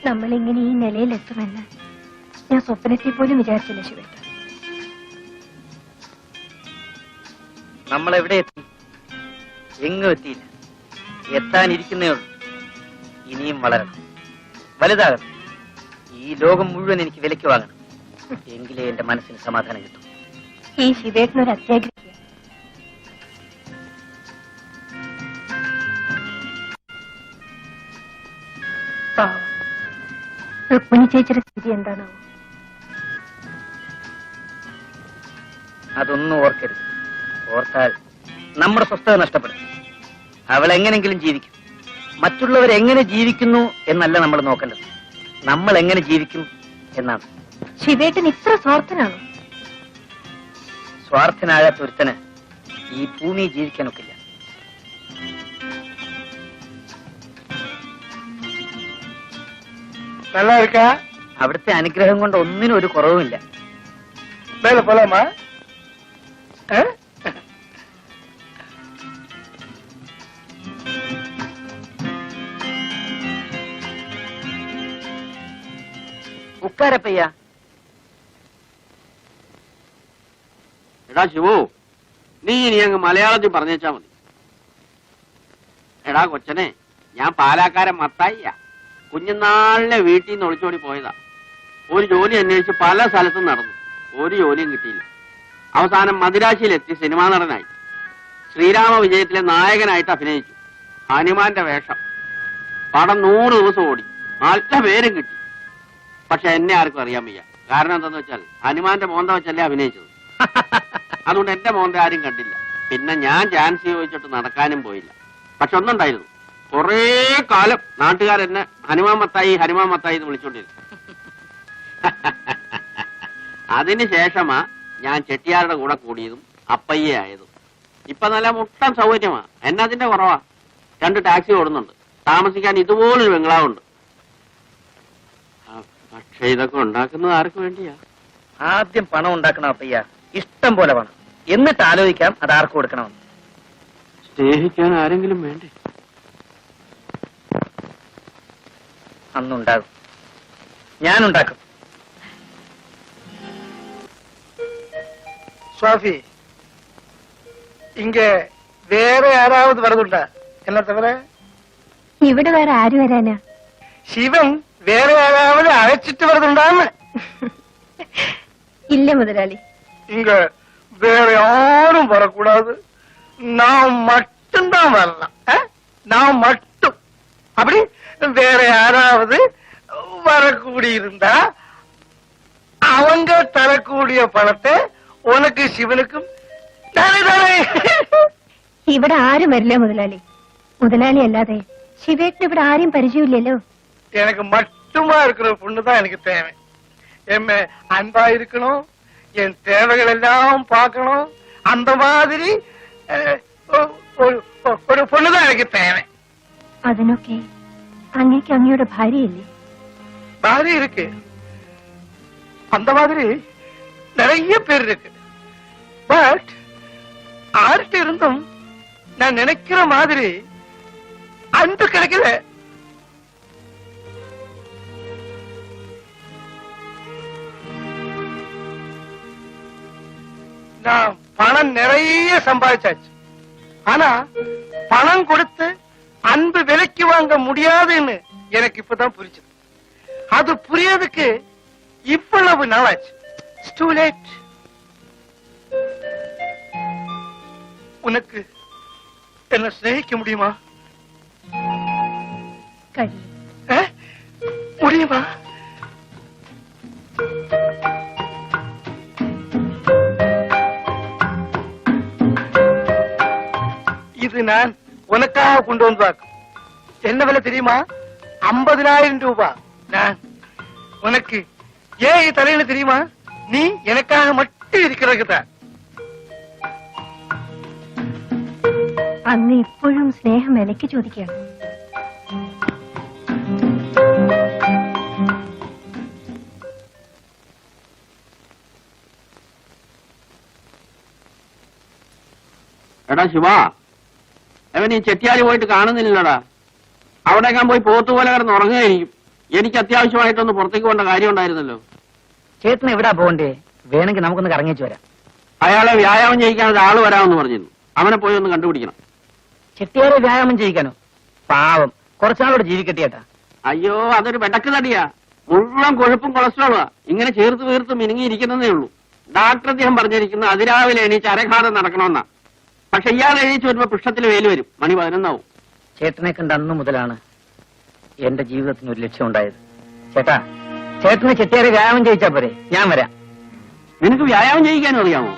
നമ്മളിങ്ങനെ ഈ നിലയിലെത്തുമെന്ന് ഞാൻ സ്വപ്നത്തിൽ പോലും വിചാരിച്ചില്ല ശിവേട്ട. നമ്മളെവിടെ എത്തി? എങ്ങും എത്തിയില്ല. എത്താനിരിക്കുന്നേ ഉള്ളൂ. ഇനിയും വളരണം, വലുതാകണം. ഈ ലോകം മുഴുവൻ എനിക്ക് വിലയ്ക്ക് വാങ്ങണം. എങ്കിലേ എന്റെ മനസ്സിന് സമാധാനം കിട്ടും. ഈ ശിവേട്ടനൊരു അത്യാഗ്രഹിക്കുക. രുക്മിണി ചേച്ചിയുടെ സ്ഥിതി എന്താണോ? അതൊന്നും ഓർക്കരുത്. ഓർത്താൽ നമ്മുടെ സ്വസ്ഥത നഷ്ടപ്പെടും. അവൾ എങ്ങനെങ്കിലും ജീവിക്കും. മറ്റുള്ളവരെങ്ങനെ ജീവിക്കുന്നു എന്നല്ല നമ്മൾ നോക്കേണ്ടത്, നമ്മൾ എങ്ങനെ ജീവിക്കും എന്നാണ്. ശിവേട്ടൻ ഇത്ര സ്വാർത്ഥനാണോ? സ്വാർത്ഥനാകാത്ത ഒരുത്തന് ഈ ഭൂമി ജീവിക്കാനൊക്കില്ല. അവിടുത്തെ അനുഗ്രഹം കൊണ്ട് ഒന്നിനും ഒരു കുറവുമില്ല. പോലാമാ? ഉക്കാരപ്പയ്യ. എടാ ശിവു, നീ ഇനി അങ്ങ് മലയാളത്തിൽ പറഞ്ഞേച്ചാ മതി. എടാ കൊച്ചനെ, ഞാൻ പാലാക്കാരൻ മത്തായിയാ. കുഞ്ഞുനാളിലെ വീട്ടിൽ നിന്ന് ഒളിച്ചോടി പോയതാ. ഒരു ജോലി അന്വേഷിച്ച് പല സ്ഥലത്തും നടന്നു. ഒരു ജോലിയും കിട്ടിയില്ല. അവസാനം മദിരാശിയിലെത്തി സിനിമാ നടനായി. ശ്രീരാമ വിജയത്തിലെ നായകനായിട്ട് അഭിനയിച്ചു. ഹനുമാന്റെ വേഷം. പടം 100 ദിവസം ഓടി. നല്ല പേരും കിട്ടി. പക്ഷെ എന്നെ ആർക്കും അറിയാൻ വയ്യ. കാരണം എന്താന്ന് വെച്ചാൽ ഹനുമാന്റെ മോന്ത വെച്ചല്ലേ അഭിനയിച്ചത്. അതുകൊണ്ട് എന്റെ മോന്ത ആരും കണ്ടില്ല. പിന്നെ ഞാൻ ചാൻസ് ചോദിച്ചിട്ട് നടക്കാനും പോയില്ല. പക്ഷെ ഒന്നുണ്ടായിരുന്നു, കുറേ കാലം നാട്ടുകാരെന്നെ ഹനുമാൻ മത്തായി എന്ന് വിളിച്ചോണ്ടിരുന്നു. അതിനുശേഷമാ ഞാൻ ചെട്ടിയാരുടെ കൂടെ കൂടിയതും അപ്പയ്യ ആയതും. ഇപ്പൊ നല്ല മുട്ടൻ സൗകര്യമാ. എന്നതിന്റെ കുറവാ. 2 ടാക്സി ഓടുന്നുണ്ട്. താമസിക്കാൻ ഇതുപോലൊരു ബംഗ്ലാവുണ്ട്. പക്ഷെ ഇതൊക്കെ ഉണ്ടാക്കുന്നത് ആർക്ക് വേണ്ടിയാ? ആദ്യം പണം ഉണ്ടാക്കണം അപ്പയ്യ, ഇഷ്ടം പോലെ പണം. എന്നിട്ട് ആലോചിക്കാം അത് ആർക്ക് കൊടുക്കണമെന്ന്. സ്നേഹിക്കാൻ ആരെങ്കിലും വേണ്ടേ? അന്നുണ്ടാകും. ഞാനുണ്ടാക്കും. சுவாமி, இங்க வேற யாராவது வரதுண்டா? என்ன தவிர ഇവിടെ വേറെ ആര് വരാനാ? ശിവൻ വേറെ யாராவது அழைச்சிட்டு வரதுண்டான்னு? ഇല്ല മുതലാളി. இங்க வேற யாரும் வரக்கூடாது. நான் மட்டும்தான் வரலாம். நான் மட்டும். அப்படி வேற யாராவது வரக்கூடியிருந்தா அவங்க தரக்கூடிய பணத்தை உனக்கு சிவனுக்கும் ഇവിടെ ആരും വരില്ല മുതലാളി. മുതലാളി അല്ലാതെ ശിവേട്ടിന് ഇവിടെ ആരും പരിചയമില്ലല്ലോ. எனக்கு மட்டுமா இருக்கிற பொண்ணுதான் எனக்கு தேவை. என் அன்பா இருக்கணும், என் தேவைகள் எல்லாம் பார்க்கணும். அந்த மாதிரி ஒரு பொண்ணுதான் எனக்கு தேவை. അതിനൊക്കെ അങ്ങേക്ക് അങ്ങയുടെ ഭാര്യയില്ലേ? ഭാര്യ இருக்கு. அந்த மாதிரி நிறைய பேர் இருக்கு. பட் ஆர்ட்ட இருந்தும் நான் நினைக்கிற மாதிரி அன்பு கிடைக்கல. நான் பணம் நிறைய சம்பாதிச்சாச்சு. ஆனா பணம் கொடுத்து அன்பு விலைக்கு வாங்க முடியாதுன்னு எனக்கு இப்பதான் புரிஞ்சது. அது புரியறதுக்கு இவ்வளவு நாளாச்சு. It's too late. உனக்கு என்ன சிநேகிக்க முடியுமா? முடியுமா? இது நான் உனக்காக கொண்டு வந்தாக்கும். என்ன விலை தெரியுமா? 50,000 ரூபாய். நான் உனக்கு ஏன் தலையில தெரியுமா? நீ எனக்காக மட்டும் இருக்கிறதுதான். അങ്ങ് ഇപ്പോഴും സ്നേഹം വിലയ്ക്ക് ചോദിക്കുകയാണ്. എടാ ശിവ, അവൻ ഈ ചെട്ടിയാലി പോയിട്ട് കാണുന്നില്ലടാ. അവിടേക്കാൻ പോയി പോത്തുപോലെ കിടന്ന് ഉറങ്ങുകയായിരിക്കും. എനിക്ക് അത്യാവശ്യമായിട്ടൊന്ന് പുറത്തേക്ക് പോകേണ്ട കാര്യം ഉണ്ടായിരുന്നല്ലോ. ചേട്ടൻ എവിടാ പോകണ്ടേ? വേണമെങ്കിൽ നമുക്കൊന്ന് കറങ്ങിച്ചു വരാം. അയാളെ വ്യായാമം ചെയ്യിക്കാൻ ഒരാള് വരാമെന്ന് പറഞ്ഞിരുന്നു. അവനെ പോയി ഒന്ന് കണ്ടുപിടിക്കണം. ചെട്ടിയാരെ വ്യായാമം ചെയ്യിക്കാനോ? പാവം, കുറച്ചാളോട് ജീവിക്കട്ടെ ചേട്ടാ. അയ്യോ, അതൊരു വെടക്ക് തടിയാ. മുഴുവൻ കൊഴുപ്പും കൊളസ്ട്രോളാ. ഇങ്ങനെ ചേർത്ത് വീർത്ത് മിനുങ്ങിയിരിക്കുന്നതേ ഉള്ളൂ. ഡാക്ടർ അദ്ദേഹം പറഞ്ഞിരിക്കുന്ന അതിരാവിലെ എണീച്ച് അരഘാതം നടക്കണമെന്നാ. പക്ഷെ ഇയാൾ എണീച്ച് വരുമ്പോ പൃഷ്ഠത്തിൽ വേല് വരും. മണി 11 ചേട്ടനെ കണ്ട അന്നു മുതലാണ് എന്റെ ജീവിതത്തിന് ഒരു ലക്ഷ്യം ഉണ്ടായത്. ചേട്ടാ, ചേട്ടനെ ചെട്ടിയാരെ വ്യായാമം ചെയ്യിച്ചാ പോരെ? ഞാൻ വരാം. നിനക്ക് വ്യായാമം ചെയ്യിക്കാനും അറിയാമോ?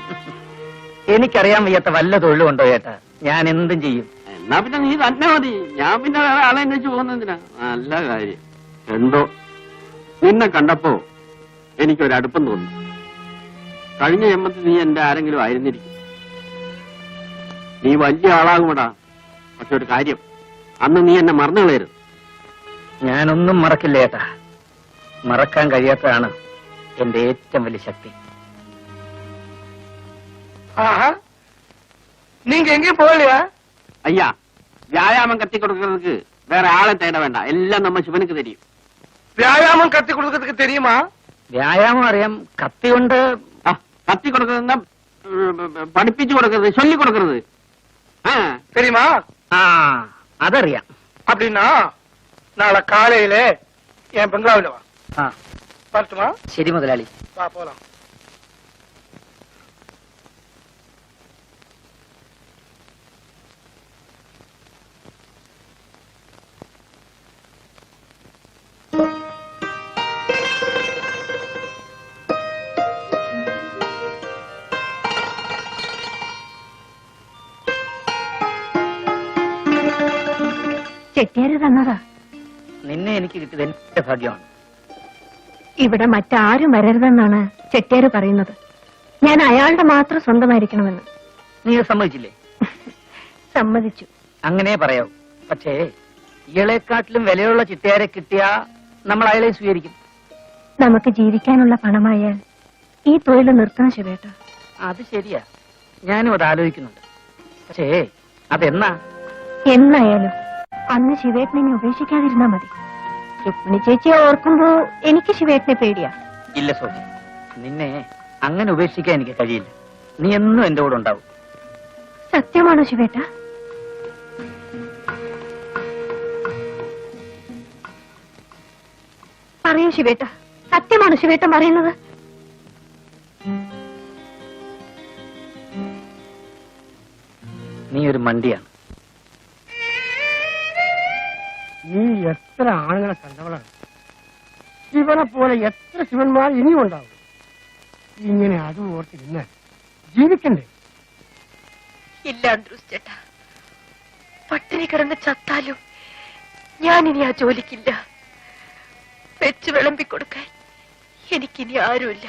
എനിക്കറിയാൻ വയ്യാത്ത വല്ല തൊഴിലുണ്ടോ ചേട്ടാ? ഞാൻ എന്തും ചെയ്യും. എന്നാ പിന്നെ നീ തന്നെ മതി. ഞാൻ പിന്നെ വേറെ ആളെ അന്വേഷിച്ച് പോകുന്നതിനാ. നല്ല കാര്യം. എന്തോ നിന്നെ കണ്ടപ്പോ എനിക്കൊരടുപ്പം തോന്നി. കഴിഞ്ഞ ജന്മത്തിൽ നീ എന്റെ ആരെങ്കിലും ആയിരുന്നിരിക്കും. നീ വലിയ ആളാകുമടാ. പക്ഷെ ഒരു കാര്യം, അന്ന് നീ എന്നെ മറന്നു കളയരുത്. ഞാനൊന്നും മറക്കില്ല ചേട്ടാ. മറക്കാൻ കഴിയാത്തതാണ് എന്റെ ഏറ്റവും വലിയ ശക്തി. ஆஹா, நீங்க எங்கேயும் போகலையா? ஐயா, வியாயாமம் கத்தி கொடுக்கறதுக்கு வேற ஆளை தேட வேண்டாம். எல்லாம் நம்ம சிவனுக்கு தெரியும். வியாயாமம் கத்தி கொடுக்கறதுக்கு தெரியுமா? വ്യായാമം അറിയാം. കത്തി കൊണ്ട് கத்தி கொடுக்கறதுன்னா படிப்பிச்சு கொடுக்கறது, சொல்லி கொடுக்கறது தெரியுமா? അതറിയാം. அப்படின்னா நாளை காலையில என் பெங்களாவில வா. வரட்டுமா? ശരി മുതലാളി. வா போலாம். ചെട്ടിയാര് തന്നതാ. നിന്നെ എനിക്ക് കിട്ടിയത് എന്റെ ഭാഗ്യമാണ്. ഇവിടെ മറ്റാരും വരരുതെന്നാണ് ചെട്ടിയാര് പറയുന്നത്. ഞാൻ അയാളുടെ മാത്രം സ്വന്തമായിരിക്കണമെന്ന്. നീ സമ്മതിച്ചില്ലേ? സമ്മതിച്ചു. അങ്ങനെ പറയാവൂ. പക്ഷേ ഇയാളെക്കാട്ടിലും വിലയുള്ള ചിട്ടയാരെ കിട്ടിയാ നമ്മൾ അയാളെ സ്വീകരിക്കും. നമുക്ക് ജീവിക്കാനുള്ള പണമായാൽ ഈ തൊഴിൽ നിർത്തണം ശിവേട്ട. അത് ശരിയാ, ഞാനും അത് ആലോചിക്കുന്നുണ്ട്. പക്ഷേ അതെന്നാ? എന്നായാലും അന്ന് ശിവേട്ടനെ ഉപേക്ഷിക്കാതിരുന്നാ മതി. രുക്മിണി ചേച്ചിയെ ഓർക്കുമ്പോ എനിക്ക് ശിവേട്ടനെ പേടിയാ. ഇല്ല സോജി, നിന്നെ അങ്ങനെ ഉപേക്ഷിക്കാൻ എനിക്ക് കഴിയില്ല. നീ എന്നും എന്റെ കൂടെ ഉണ്ടാവും. സത്യമാണോ ശിവേട്ട? പറയൂ ശിവേട്ട, സത്യമാണോ ശിവേട്ടൻ പറയുന്നത്? നീ ഒരു മണ്ടിയാണ്. നീ എത്ര ആണുങ്ങളെ കണ്ടവളാണ്. ശിവനെ പോലെ എത്ര ശിവന്മാർ ഇനിയും ഉണ്ടാവും. ഇങ്ങനെ അത് ഓർത്തിരുന്ന് ജീവിക്കണ്ടേ? ഇല്ല അന്ത്രൂസ് ചേട്ടാ, പട്ടിണി കിടന്ന് ചത്താലും ഞാൻ ഇനി ആ ജോലിക്കില്ല. വെച്ച് വിളമ്പിക്കൊടുക്കാൻ എനിക്കിനി ആരുമില്ല.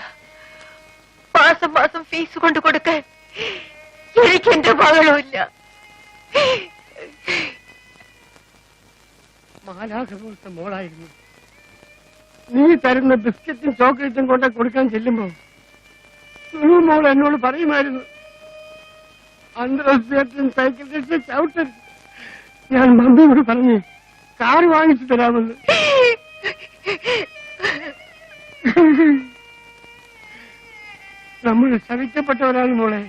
മാസം മാസം ഫീസ് കൊണ്ട് കൊടുക്കാൻ എനിക്ക് എന്റെ മകളുമില്ല. മാലാഖപോലത്തെ മോളായിരുന്നു. നീ തരുന്ന ബിസ്ക്കറ്റും ചോക്ലേറ്റും കൊണ്ട് കൊടുക്കാൻ ചെല്ലുമ്പോ മോൾ എന്നോട് പറയുമായിരുന്നു, അന്തരസ്യറ്റും സൈക്കിൾ ടെസ്റ്റ് ചവിട്ടരുത്. ഞാൻ മമ്മിയോട് പറഞ്ഞു കാർ വാങ്ങിച്ചു തരാമെന്ന്. നമ്മൾ ശവിക്കപ്പെട്ടവരാണ് മോളെ.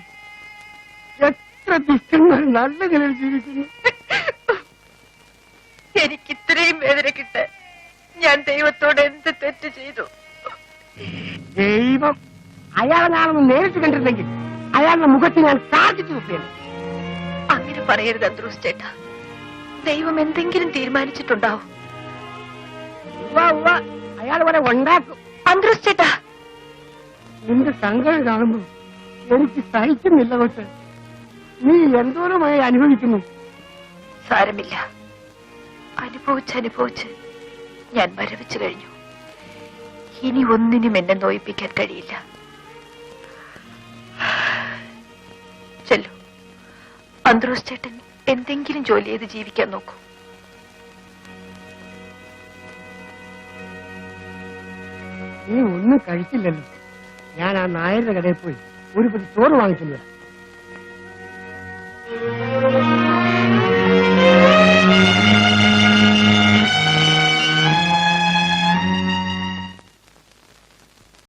എത്ര ദുഷ്ടന്മാർ നല്ല നിലയിൽ ജീവിക്കുന്നു. എനിക്ക് ഇത്രയും വേദന കിട്ടാൻ ഞാൻ ദൈവത്തോട് എന്ത് തെറ്റ് ചെയ്തു? ദൈവം അയാളെ ഞാനൊന്ന് നേരിട്ട് കണ്ടിരുന്നെങ്കിൽ അയാളുടെ മുഖത്ത് ഞാൻ കാർജിച്ചു നോക്കിയാണ്. അങ്ങനെ പറയരുത് അന്ത്രൂസ് ചേട്ടാ. ദൈവം എന്തെങ്കിലും തീരുമാനിച്ചിട്ടുണ്ടാവും. അയാൾ വരെ ഉണ്ടാക്കും. അന്ത്രൂസ് ചേട്ടാ, നിന്റെ സങ്കടം കാണുമ്പോ എനിക്ക് സഹിക്കുന്നില്ല. കൊച്ച്, നീ എന്തോരമായി അനുഭവിക്കുന്നു. സാരമില്ല, അനുഭവിച്ച് ഞാൻ മരവിച്ചു കഴിഞ്ഞു. ഇനി ഒന്നിനും എന്നെ നോയിപ്പിക്കാൻ കഴിയില്ല. ചെല്ലു, അന്ത്രൂസ് ചേട്ടൻ എന്തെങ്കിലും ജോലി ചെയ്ത് ജീവിക്കാൻ നോക്കൂ. നീ ഒന്നും കഴിച്ചില്ലല്ലോ. ഞാൻ ആ നായരുടെ കടയിൽ പോയി ഒരു പതി ചോറ് വാങ്ങിച്ചില്ല.